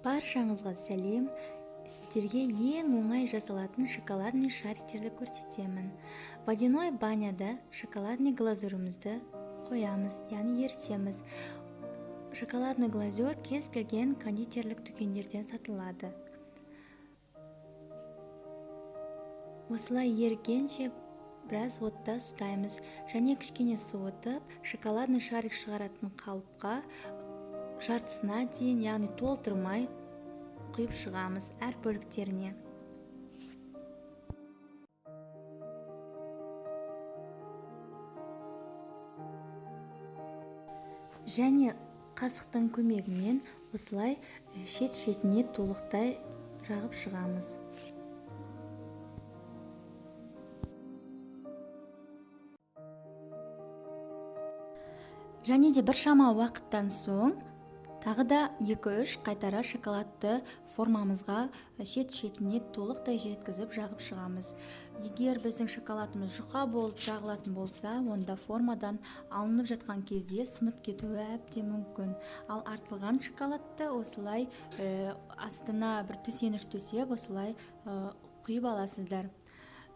Баршаңызға сәлем. Сіздерге ең оңай жасалатын шоколадный шариктерді көрсетемін. Водяной баняда шоколадный глазурымызды қоямыз, яғни ерітеміз. Шоколадный глазур кез келген кондитерлік дүкендерден сатылады. Осылай ерігенше біраз отта ұстаймыз, және кішкене суытып, шоколадный шарик шығаратын қалыпқа жартысына дейін, яғни толтырмай құйып шығамыз әр бөліктеріне. Және қасықтың көмегімен осылай шет-шетіне толықтай жағып шығамыз. Және де біршама уақыттан соң тағы да 2-3 қайтара шоколадты формамызға шет-шетіне толықтай жеткізіп жағып шығамыз. Егер біздің шоколадымыз жұқа болып жағылатын болса, онда формадан алынып жатқан кезде сынып кетуі әбден мүмкін. Ал артылған шоколадты осылай астына бір төсеніш төсеп, осылай құйып аласыздар.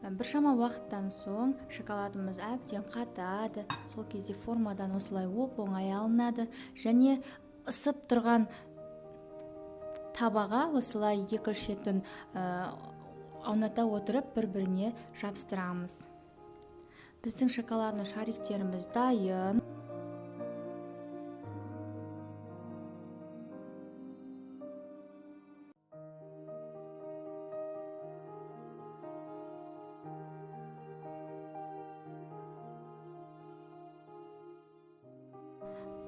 Біршама уақыттан соң шоколадымыз әбден қатады. Сол кезде формадан осылай оп-оңай алынады, және ысып тұрған табаға осылай екі шетін ауната отырып бір-біріне жабыстырамыз. Біздің шоколадный шариктеріміз дайын.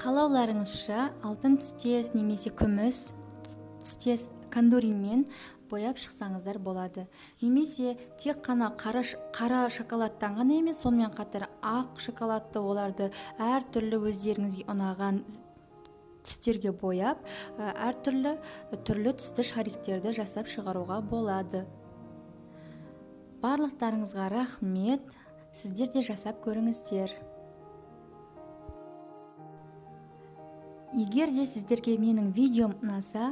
Қалауларыңызша алтын түстес немесе күміс түстес кондуринмен бояп шықсаңыздар болады. Немесе тек қана қара шоколадтан ғана емес, сонымен қатар ақ шоколадты оларды әр түрлі өздеріңізге ұнаған түстерге бояп, әр түрлі түсті шариктерді жасап шығаруға болады. Барлықтарыңызға рахмет. Сіздер де жасап көріңіздер. Егер де сіздерге менің видеом ұнаса,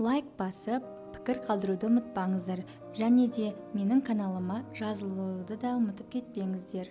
лайк басып, пікір қалдыруды ұмытпаңыздар. Және де менің каналыма жазылуды да ұмытып кетпеңіздер.